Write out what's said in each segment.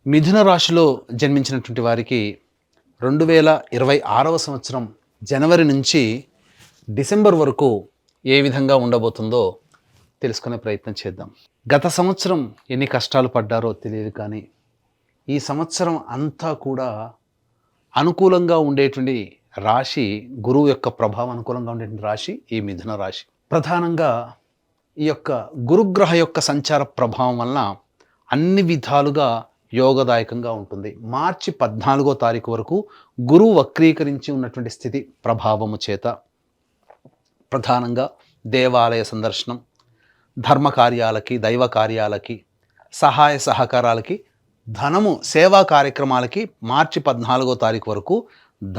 మిథున రాశిలో జన్మించినటువంటి వారికి 2026వ సంవత్సరం జనవరి నుంచి డిసెంబర్ వరకు ఏ విధంగా ఉండబోతుందో తెలుసుకునే ప్రయత్నం చేద్దాం. గత సంవత్సరం ఎన్ని కష్టాలు పడ్డారో తెలియదు, కానీ ఈ సంవత్సరం అంతా కూడా అనుకూలంగా ఉండేటువంటి రాశి, గురువు యొక్క ప్రభావం అనుకూలంగా ఉండేటువంటి రాశి ఈ మిథున రాశి. ప్రధానంగా ఈ యొక్క గురుగ్రహ యొక్క సంచార ప్రభావం వలన అన్ని విధాలుగా యోగదాయకంగా ఉంటుంది. మార్చి 14వ తారీఖు వరకు గురువు వక్రీకరించి ఉన్నటువంటి స్థితి ప్రభావము చేత ప్రధానంగా దేవాలయ సందర్శనం, ధర్మ కార్యాలకి, దైవ కార్యాలకి, సహాయ సహకారాలకి, ధనము సేవా కార్యక్రమాలకి మార్చి 14వ తారీఖు వరకు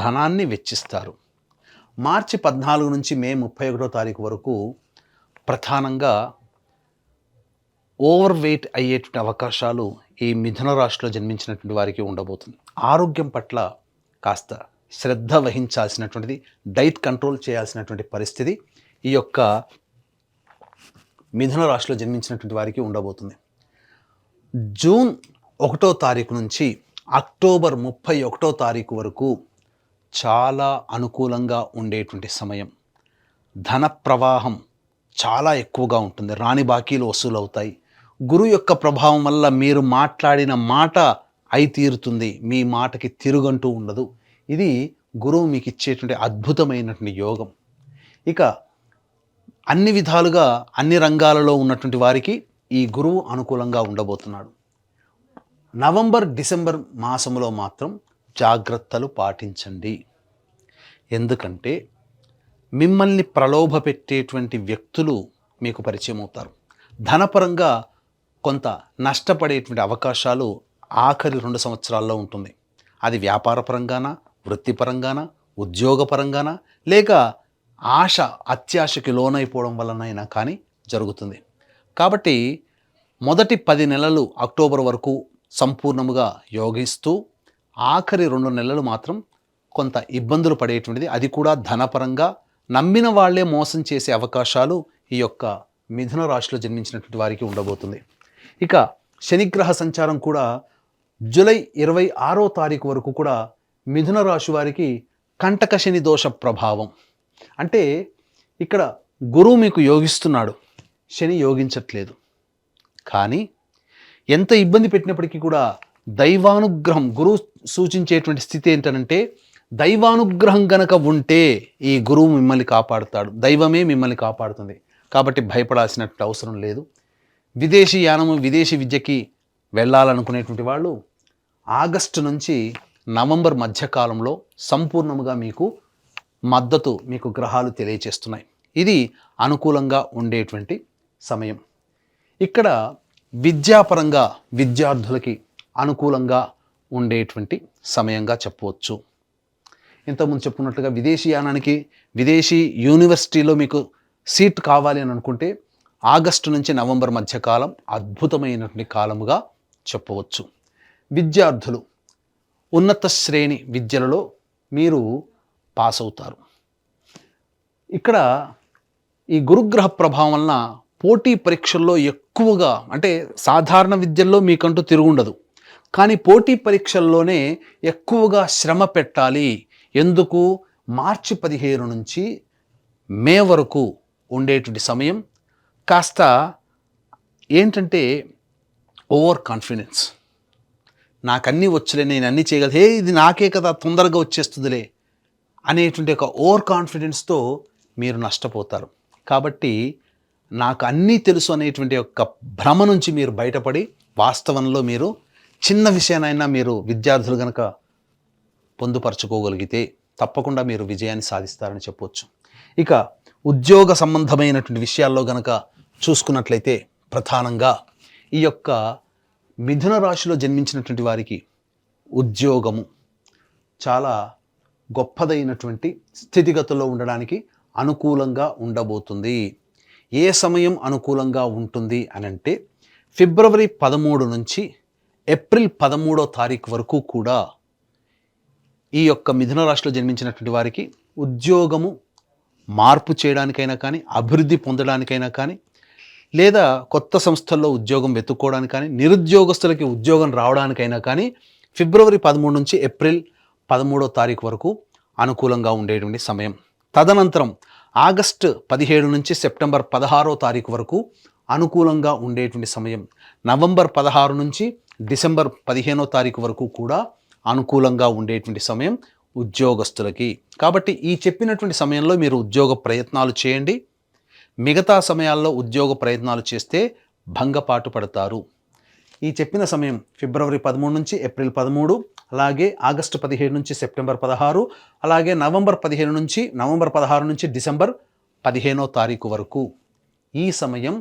ధనాన్ని వెచ్చిస్తారు. మార్చి 14 నుంచి మే 31వ తారీఖు వరకు ప్రధానంగా ఓవర్ వెయిట్ అయ్యేటువంటి అవకాశాలు ఈ మిథున రాశిలో జన్మించినటువంటి వారికి ఉండబోతుంది. ఆరోగ్యం పట్ల కాస్త శ్రద్ధ వహించాల్సినటువంటిది, డైట్ కంట్రోల్ చేయాల్సినటువంటి పరిస్థితి ఈ యొక్క మిథున రాశిలో జన్మించినటువంటి వారికి ఉండబోతుంది. జూన్ 1వ తారీఖు నుంచి అక్టోబర్ 31వ తారీఖు వరకు చాలా అనుకూలంగా ఉండేటువంటి సమయం. ధన ప్రవాహం చాలా ఎక్కువగా ఉంటుంది. రాని బాకీలు వసూలు అవుతాయి. గురువు యొక్క ప్రభావం వల్ల మీరు మాట్లాడిన మాట అయి తీరుతుంది. మీ మాటకి తిరుగంటూ ఉండదు. ఇది గురువు మీకు ఇచ్చేటువంటి అద్భుతమైనటువంటి యోగం. ఇక అన్ని విధాలుగా అన్ని రంగాలలో ఉన్నటువంటి వారికి ఈ గురువు అనుకూలంగా ఉండబోతున్నాడు. నవంబర్, డిసెంబర్ మాసంలో మాత్రం జాగ్రత్తలు పాటించండి. ఎందుకంటే మిమ్మల్ని ప్రలోభ పెట్టేటువంటి వ్యక్తులు మీకు పరిచయం అవుతారు. ధనపరంగా కొంత నష్టపడేటువంటి అవకాశాలు ఆఖరి 2 సంవత్సరాల్లో ఉంటుంది. అది వ్యాపారపరంగానా, వృత్తిపరంగానా, ఉద్యోగపరంగానా, లేక అత్యాశకి లోనైపోవడం వలనైనా కానీ జరుగుతుంది. కాబట్టి మొదటి 10 నెలలు అక్టోబర్ వరకు సంపూర్ణముగా యోగిస్తూ ఆఖరి 2 నెలలు మాత్రం కొంత ఇబ్బందులు పడేటువంటిది, అది కూడా ధనపరంగా నమ్మిన వాళ్లే మోసం చేసే అవకాశాలు ఈ యొక్క మిథున రాశిలో జన్మించినటువంటి వారికి ఉండబోతుంది. ఇక శనిగ్రహ సంచారం కూడా జూలై 26వ తారీఖు వరకు కూడా మిథున రాశి వారికి కంటక శని దోష ప్రభావం. అంటే ఇక్కడ గురువు మీకు యోగిస్తున్నాడు, శని యోగించట్లేదు. కానీ ఎంత ఇబ్బంది పెట్టినప్పటికీ కూడా దైవానుగ్రహం, గురువు సూచించేటువంటి స్థితి ఏంటంటే దైవానుగ్రహం గనక ఉంటే ఈ గురువు మిమ్మల్ని కాపాడుతాడు, దైవమే మిమ్మల్ని కాపాడుతుంది. కాబట్టి భయపడాల్సినటువంటి అవసరం లేదు. విదేశీ యానము, విదేశీ విద్యకి వెళ్ళాలనుకునేటువంటి వాళ్ళు ఆగస్టు నుంచి నవంబర్ మధ్యకాలంలో సంపూర్ణముగా మీకు మద్దతు మీకు గ్రహాలు తెలియచేస్తున్నాయి. ఇది అనుకూలంగా ఉండేటువంటి సమయం. ఇక్కడ విద్యాపరంగా విద్యార్థులకి అనుకూలంగా ఉండేటువంటి సమయంగా చెప్పవచ్చు. ఇంతకుముందు చెప్పుకున్నట్టుగా విదేశీ యానానికి, విదేశీ యూనివర్సిటీలో మీకు సీట్ కావాలి అని అనుకుంటే ఆగస్టు నుంచి నవంబర్ మధ్యకాలం అద్భుతమైనటువంటి కాలముగా చెప్పవచ్చు. విద్యార్థులు ఉన్నత శ్రేణి విద్యలలో మీరు పాస్ అవుతారు. ఇక్కడ ఈ గురుగ్రహ ప్రభావం వలన పోటీ పరీక్షల్లో ఎక్కువగా, అంటే సాధారణ విద్యల్లో మీకంటూ తిరుగుండదు, కానీ పోటీ పరీక్షల్లోనే ఎక్కువగా శ్రమ పెట్టాలి. ఎందుకు? మార్చి 15 నుంచి మే వరకు ఉండేటువంటి సమయం కాస్త ఏంటంటే ఓవర్ కాన్ఫిడెన్స్. నాకన్నీ వచ్చలే, నేను అన్నీ చేయగలను, ఇది నాకే కదా, తొందరగా వచ్చేస్తుందిలే అనేటువంటి ఒక ఓవర్ కాన్ఫిడెన్స్తో మీరు నష్టపోతారు. కాబట్టి నాకు అన్నీ తెలుసు అనేటువంటి ఒక భ్రమ నుంచి మీరు బయటపడి వాస్తవంలో మీరు చిన్న విషయానైనా మీరు విద్యార్థులు కనుక పొందుపరచుకోగలిగితే తప్పకుండా మీరు విజయాన్ని సాధిస్తారని చెప్పవచ్చు. ఇక ఉద్యోగ సంబంధమైనటువంటి విషయాల్లో గనక చూసుకున్నట్లయితే ప్రధానంగా ఈ యొక్క మిథున రాశిలో జన్మించినటువంటి వారికి ఉద్యోగము చాలా గొప్పదైనటువంటి స్థితిగతుల్లో ఉండడానికి అనుకూలంగా ఉండబోతుంది. ఏ సమయం అనుకూలంగా ఉంటుంది అనంటే ఫిబ్రవరి 13 నుంచి ఏప్రిల్ 13వ తారీఖు వరకు కూడా ఈ యొక్క మిథున రాశిలో జన్మించినటువంటి వారికి ఉద్యోగము మార్పు చేయడానికైనా కానీ, అభివృద్ధి పొందడానికైనా కానీ, లేదా కొత్త సంస్థల్లో ఉద్యోగం వెతుక్కోవడానికి కానీ, నిరుద్యోగస్తులకి ఉద్యోగం రావడానికైనా కానీ ఫిబ్రవరి 13 నుంచి ఏప్రిల్ 13వ తారీఖు వరకు అనుకూలంగా ఉండేటువంటి సమయం. తదనంతరం ఆగస్టు 17 నుంచి సెప్టెంబర్ 16వ తారీఖు వరకు అనుకూలంగా ఉండేటువంటి సమయం. నవంబర్ 16 నుంచి డిసెంబర్ 15వ తారీఖు వరకు కూడా అనుకూలంగా ఉండేటువంటి సమయం ఉద్యోగస్తులకి. కాబట్టి ఈ చెప్పినటువంటి సమయంలో మీరు ఉద్యోగ ప్రయత్నాలు చేయండి. మిగతా సమయాల్లో ఉద్యోగ ప్రయత్నాలు చేస్తే భంగపాటు పడతారు. ఈ చెప్పిన సమయం ఫిబ్రవరి 13 నుంచి ఏప్రిల్ 13, అలాగే ఆగస్టు 17 నుంచి సెప్టెంబర్ 16, అలాగే నవంబర్ 16 నుంచి డిసెంబర్ 15వ తారీఖు వరకు ఈ సమయం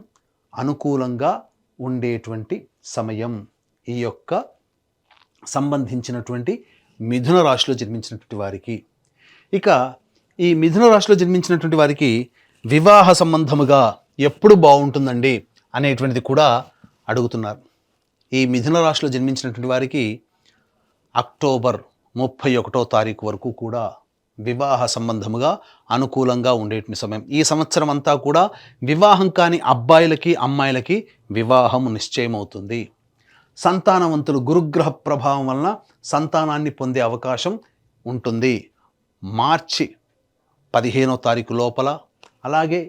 అనుకూలంగా ఉండేటువంటి సమయం. ఈ యొక్క సంబంధించినటువంటి మిథున రాశిలో జన్మించినటువంటి వారికి. ఇక ఈ మిథున రాశిలో జన్మించినటువంటి వారికి వివాహ సంబంధముగా ఎప్పుడు బాగుంటుందండి అనేటువంటిది కూడా అడుగుతున్నారు. ఈ మిథున రాశిలో జన్మించినటువంటి వారికి అక్టోబర్ 31వ తారీఖు వరకు కూడా వివాహ సంబంధముగా అనుకూలంగా ఉండేటువంటి సమయం. ఈ సంవత్సరం అంతా కూడా వివాహం కాని అబ్బాయిలకి అమ్మాయిలకి వివాహం నిశ్చయమవుతుంది. సంతానవంతులు గురుగ్రహ ప్రభావం వలన సంతానాన్ని పొందే అవకాశం ఉంటుంది. మార్చి 15వ తారీఖు లోపల, అలాగే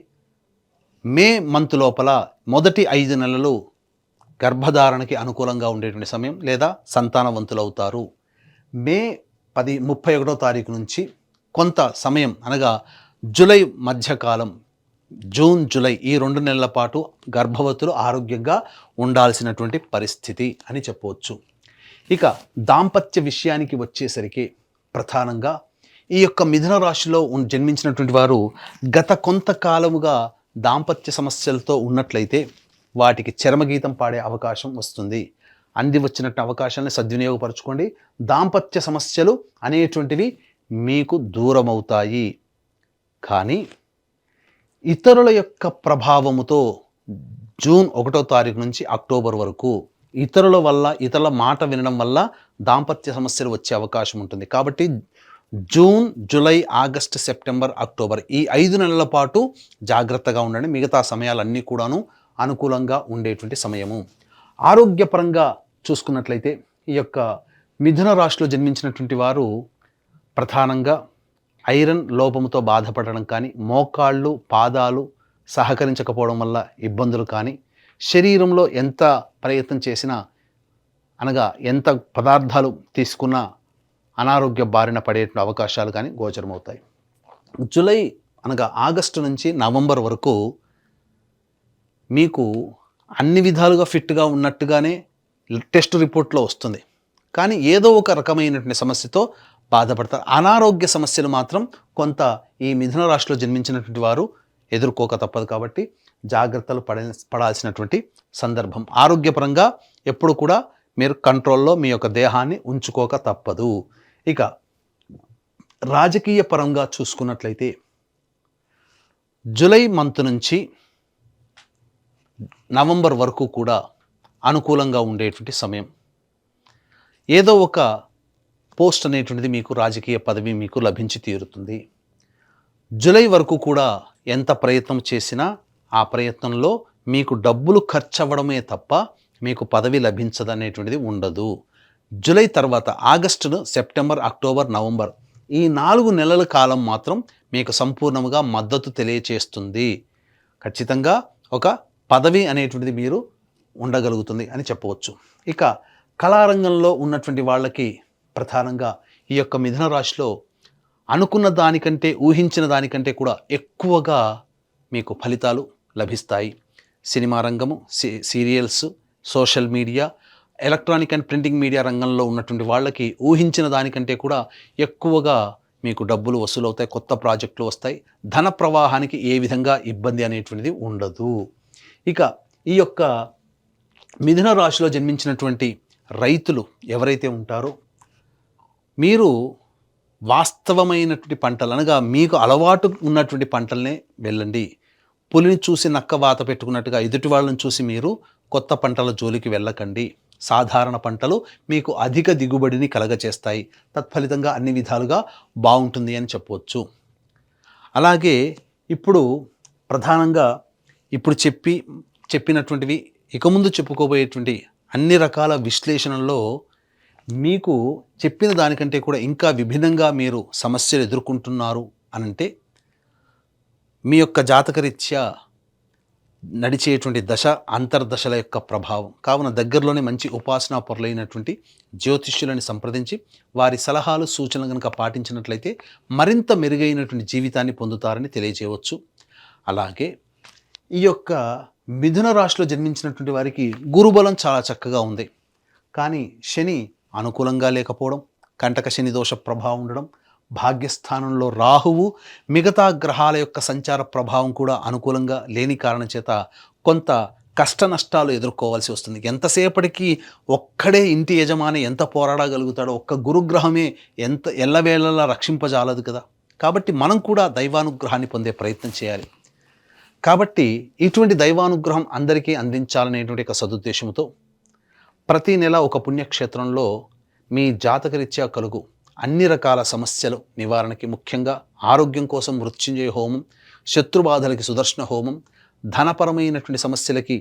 మే మంత్ లోపల మొదటి 5 నెలలు గర్భధారణకి అనుకూలంగా ఉండేటువంటి సమయం, లేదా సంతానవంతులు అవుతారు. మే 31వ తారీఖు నుంచి కొంత సమయం అనగా జూలై మధ్యకాలం, జూన్ జూలై ఈ 2 నెలల పాటు గర్భవతులు ఆరోగ్యంగా ఉండాల్సినటువంటి పరిస్థితి అని చెప్పవచ్చు. ఇక దాంపత్య విషయానికి వచ్చేసరికి ప్రధానంగా ఈ యొక్క మిథున రాశిలో జన్మించినటువంటి వారు గత కొంతకాలముగా దాంపత్య సమస్యలతో ఉన్నట్లయితే వాటికి చరమగీతం పాడే అవకాశం వస్తుంది. అంది వచ్చినట్టు అవకాశాలను సద్వినియోగపరచుకోండి. దాంపత్య సమస్యలు అనేటువంటివి మీకు దూరమవుతాయి. కానీ ఇతరుల యొక్క ప్రభావముతో జూన్ 1వ తారీఖు నుంచి అక్టోబర్ వరకు ఇతరుల వల్ల, ఇతరుల మాట వినడం వల్ల దాంపత్య సమస్యలు వచ్చే అవకాశం ఉంటుంది. కాబట్టి June, July, August, September, October ఈ 5 నెలల పాటు జాగ్రత్తగా ఉండండి. మిగతా సమయాలన్నీ కూడాను అనుకూలంగా ఉండేటువంటి సమయము. ఆరోగ్యపరంగా చూసుకున్నట్లయితే ఈ యొక్క మిథున రాశిలో జన్మించినటువంటి వారు ప్రధానంగా ఐరన్ లోపముతో బాధపడడం కానీ, మోకాళ్ళు, పాదాలు సహకరించకపోవడం వల్ల ఇబ్బందులు కానీ, శరీరంలో ఎంత ప్రయత్నం చేసినా అనగా ఎంత పదార్థాలు తీసుకున్నా అనారోగ్య బారిన పడే అవకాశాలు కానీ గోచరమవుతాయి. జూలై అనగా ఆగస్టు నుంచి నవంబర్ వరకు మీకు అన్ని విధాలుగా ఫిట్గా ఉన్నట్టుగానే టెస్ట్ రిపోర్ట్లో వస్తుంది. కానీ ఏదో ఒక రకమైనటువంటి సమస్యతో బాధపడతారు. అనారోగ్య సమస్యలు మాత్రం కొంత ఈ మిథున రాశిలో జన్మించినటువంటి వారు ఎదుర్కోక తప్పదు. కాబట్టి జాగ్రత్తలు పడాల్సినటువంటి సందర్భం. ఆరోగ్యపరంగా ఎప్పుడు కూడా మీరు కంట్రోల్లో మీ యొక్క దేహాన్ని ఉంచుకోక తప్పదు. ఇక రాజకీయ పరంగా చూసుకున్నట్లయితే జూలై మంత్ నుంచి నవంబర్ వరకు కూడా అనుకూలంగా ఉండేటువంటి సమయం. ఏదో ఒక పోస్ట్ అనేటువంటిది మీకు, రాజకీయ పదవి మీకు లభించి తీరుతుంది. జూలై వరకు కూడా ఎంత ప్రయత్నం చేసినా ఆ ప్రయత్నంలో మీకు డబ్బులు ఖర్చు అవ్వడమే తప్ప మీకు పదవి లభించదనేటువంటిది ఉండదు. జూలై తర్వాత ఆగస్టు, సెప్టెంబర్, అక్టోబర్, నవంబర్ ఈ 4 నెలల కాలం మాత్రం మీకు సంపూర్ణంగా మద్దతు తెలియచేస్తుంది. ఖచ్చితంగా ఒక పదవి అనేటువంటిది మీరు ఉండగలుగుతుంది అని చెప్పవచ్చు. ఇక కళారంగంలో ఉన్నటువంటి వాళ్ళకి ప్రధానంగా ఈ యొక్క మిథున రాశిలో అనుకున్న దానికంటే, ఊహించిన దానికంటే కూడా ఎక్కువగా మీకు ఫలితాలు లభిస్తాయి. సినిమా రంగము, serials, social media, electronic and printing media రంగంలో ఉన్నటువంటి వాళ్ళకి ఊహించిన దానికంటే కూడా ఎక్కువగా మీకు డబ్బులు వసూలవుతాయి. కొత్త ప్రాజెక్టులు వస్తాయి. ధన ప్రవాహానికి ఏ విధంగా ఇబ్బంది అనేటువంటిది ఉండదు. ఇక ఈ యొక్క మిథున రాశిలో జన్మించినటువంటి రైతులు ఎవరైతే ఉంటారో మీరు వాస్తవమైనటువంటి పంటలు అనగా మీకు అలవాటు ఉన్నటువంటి పంటలనే వెళ్ళండి. పులిని చూసి నక్క వాత పెట్టుకున్నట్టుగా ఎదుటి వాళ్ళని చూసి మీరు కొత్త పంటల జోలికి వెళ్ళకండి. సాధారణ పంటలు మీకు అధిక దిగుబడిని కలగచేస్తాయి. తత్ఫలితంగా అన్ని విధాలుగా బాగుంటుంది అని చెప్పవచ్చు. అలాగే ఇప్పుడు ప్రధానంగా ఇప్పుడు చెప్పి చెప్పినటువంటివి ఇక ముందు చెప్పుకోబోయేటువంటి అన్ని రకాల విశ్లేషణల్లో మీకు చెప్పిన దానికంటే కూడా ఇంకా విభిన్నంగా మీరు సమస్యలు ఎదుర్కొంటున్నారు అనంటే మీ యొక్క జాతకరీత్యా నడిచేటువంటి దశ అంతర్దశల యొక్క ప్రభావం. కావున దగ్గరలోనే మంచి ఉపాసనా పరులైనటువంటి జ్యోతిష్యులని సంప్రదించి వారి సలహాలు సూచనలు కనుక పాటించినట్లయితే మరింత మెరుగైనటువంటి జీవితాన్ని పొందుతారని తెలియజేయవచ్చు. అలాగే ఈ యొక్క మిథున రాశిలో జన్మించినటువంటి వారికి గురుబలం చాలా చక్కగా ఉంది. కానీ శని అనుకూలంగా లేకపోవడం, కంటక శని దోష ప్రభావం ఉండడం, భాగ్యస్థానంలో రాహువు మిగతా గ్రహాల యొక్క సంచార ప్రభావం కూడా అనుకూలంగా లేని కారణం చేత కొంత కష్ట నష్టాలు ఎదుర్కోవాల్సి వస్తుంది. ఎంతసేపటికి ఒక్కడే ఇంటి యజమాని ఎంత పోరాడగలుగుతాడో, ఒక్క గురుగ్రహమే ఎంత ఎల్లవేళలా రక్షింపజాలదు కదా. కాబట్టి మనం కూడా దైవానుగ్రహాన్ని పొందే ప్రయత్నం చేయాలి. కాబట్టి ఇటువంటి దైవానుగ్రహం అందరికీ అందించాలనేటువంటి ఒక సదుద్దేశంతో ప్రతి నెల ఒక పుణ్యక్షేత్రంలో మీ జాతకరీత్యా కలుగు అన్ని రకాల సమస్యలు నివారణకి, ముఖ్యంగా ఆరోగ్యం కోసం మృత్యుంజయ హోమం, శత్రుబాధలకి సుదర్శన హోమం, ధనపరమైనటువంటి సమస్యలకి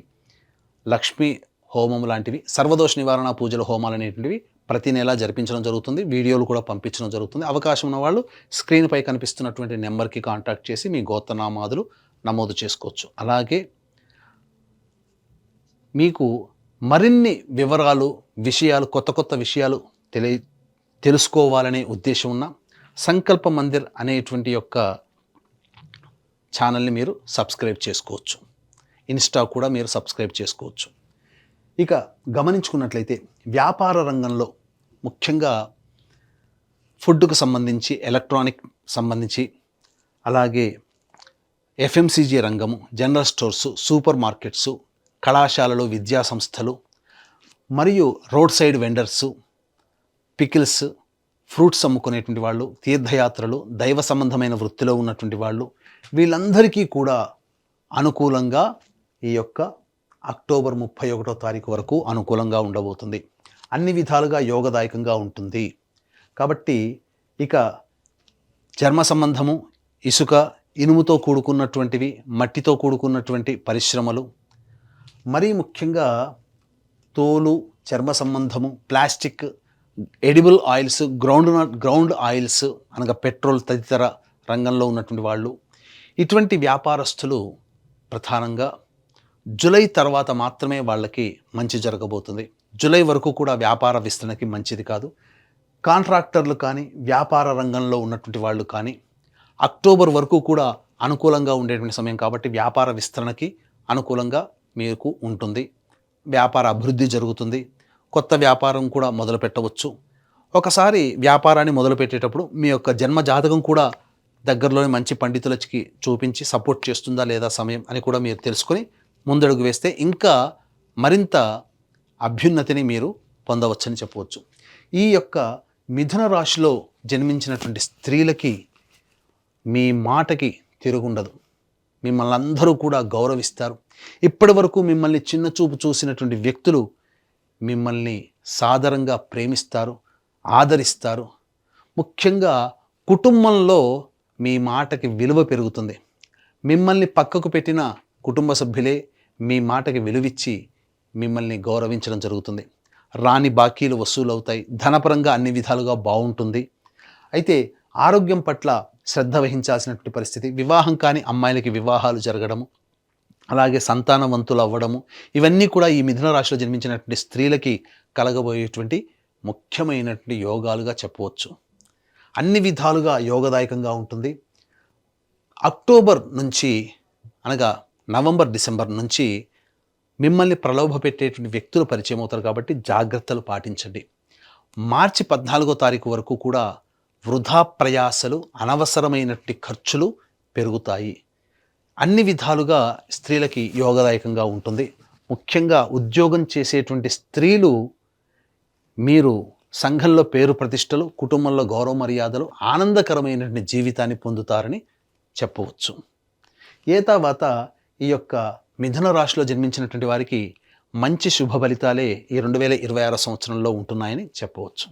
లక్ష్మీ హోమం లాంటివి, సర్వదోష నివారణ పూజల హోమాలు అనేటువంటివి ప్రతి నెల జరిపించడం జరుగుతుంది. వీడియోలు కూడా పంపించడం జరుగుతుంది. అవకాశం ఉన్న వాళ్ళు స్క్రీన్పై కనిపిస్తున్నటువంటి నెంబర్కి కాంటాక్ట్ చేసి మీ గోత్రనామాదులు నమోదు చేసుకోవచ్చు. అలాగే మీకు మరిన్ని వివరాలు, విషయాలు, కొత్త కొత్త విషయాలు తెలుసుకోవాలనే ఉద్దేశం ఉన్న సంకల్ప మందిర్ అనేటువంటి యొక్క ఛానల్ని మీరు సబ్స్క్రైబ్ చేసుకోవచ్చు. ఇన్స్టా కూడా మీరు సబ్స్క్రైబ్ చేసుకోవచ్చు. ఇక గమనించుకున్నట్లయితే వ్యాపార రంగంలో ముఖ్యంగా ఫుడ్కు సంబంధించి, ఎలక్ట్రానిక్ సంబంధించి, అలాగే ఎఫ్ఎంసీజీ రంగము, జనరల్ స్టోర్సు, సూపర్ మార్కెట్సు, కళాశాలలు, విద్యా సంస్థలు మరియు road side vendors, pickles, fruits అమ్ముకునేటువంటి వాళ్ళు, తీర్థయాత్రలు, దైవ సంబంధమైన వృత్తిలో ఉన్నటువంటి వాళ్ళు, వీళ్ళందరికీ కూడా అనుకూలంగా ఈ యొక్క అక్టోబర్ 31వ తారీఖు వరకు అనుకూలంగా ఉండబోతుంది. అన్ని విధాలుగా యోగదాయకంగా ఉంటుంది. కాబట్టి ఇక చర్మ సంబంధము, ఇసుక, ఇనుముతో కూడుకున్నటువంటివి, మట్టితో కూడుకున్నటువంటి పరిశ్రమలు, మరీ ముఖ్యంగా తోలు, చర్మ సంబంధము, plastic, edible oils, ground oils అనగా పెట్రోల్ తదితర రంగంలో ఉన్నటువంటి వాళ్ళు, ఇటువంటి వ్యాపారస్తులు ప్రధానంగా జూలై తర్వాత మాత్రమే వాళ్ళకి మంచి జరగబోతుంది. జూలై వరకు కూడా వ్యాపార విస్తరణకి మంచిది కాదు. కాంట్రాక్టర్లు కానీ, వ్యాపార రంగంలో ఉన్నటువంటి వాళ్ళు కానీ అక్టోబర్ వరకు కూడా అనుకూలంగా ఉండేటువంటి సమయం కాబట్టి వ్యాపార విస్తరణకి అనుకూలంగా మీకు ఉంటుంది. వ్యాపార అభివృద్ధి జరుగుతుంది. కొత్త వ్యాపారం కూడా మొదలు పెట్టవచ్చు. ఒకసారి వ్యాపారాన్ని మొదలుపెట్టేటప్పుడు మీ యొక్క జన్మ జాతకం కూడా దగ్గరలోని మంచి పండితులకి చూపించి సపోర్ట్ చేస్తుందా లేదా సమయం అని కూడా మీరు తెలుసుకొని ముందడుగు వేస్తే ఇంకా మరింత అభ్యున్నతిని మీరు పొందవచ్చని చెప్పవచ్చు. ఈ యొక్క మిథున రాశిలో జన్మించినటువంటి స్త్రీలకి మీ మాటకి తిరుగుండదు. మిమ్మల్ని అందరూ కూడా గౌరవిస్తారు. ఇప్పటి వరకు మిమ్మల్ని చిన్న చూపు చూసినటువంటి వ్యక్తులు మిమ్మల్ని సాదరంగా ప్రేమిస్తారు, ఆదరిస్తారు. ముఖ్యంగా కుటుంబంలో మీ మాటకి విలువ పెరుగుతుంది. మిమ్మల్ని పక్కకు పెట్టిన కుటుంబ సభ్యులే మీ మాటకి విలువిచ్చి మిమ్మల్ని గౌరవించడం జరుగుతుంది. రాని బాకీలు వసూలవుతాయి. ధనపరంగా అన్ని విధాలుగా బాగుంటుంది. అయితే ఆరోగ్యం పట్ల శ్రద్ధ వహించాల్సినటువంటి పరిస్థితి, వివాహం కాని అమ్మాయిలకి వివాహాలు జరగడము, అలాగే సంతానవంతులు అవ్వడము, ఇవన్నీ కూడా ఈ మిథున రాశిలో జన్మించినటువంటి స్త్రీలకి కలగబోయేటువంటి ముఖ్యమైనటువంటి యోగాలుగా చెప్పవచ్చు. అన్ని విధాలుగా యోగదాయకంగా ఉంటుంది. అక్టోబర్ నుంచి అనగా నవంబర్, డిసెంబర్ నుంచి మిమ్మల్ని ప్రలోభ పెట్టేటువంటి వ్యక్తులు పరిచయం అవుతారు కాబట్టి జాగ్రత్తలు పాటించండి. మార్చి 14వ తారీఖు వరకు కూడా వృధా ప్రయాసలు, అనవసరమైనటువంటి ఖర్చులు పెరుగుతాయి. అన్ని విధాలుగా స్త్రీలకి యోగదాయకంగా ఉంటుంది. ముఖ్యంగా ఉద్యోగం చేసేటువంటి స్త్రీలు మీరు సంఘంలో పేరు ప్రతిష్టలు, కుటుంబంలో గౌరవ మర్యాదలు, ఆనందకరమైనటువంటి జీవితాన్ని పొందుతారని చెప్పవచ్చు. తర్వాత ఈ యొక్క మిథున రాశిలో జన్మించినటువంటి వారికి మంచి శుభ ఫలితాలే ఈ 2026 సంవత్సరంలో ఉంటున్నాయని చెప్పవచ్చు.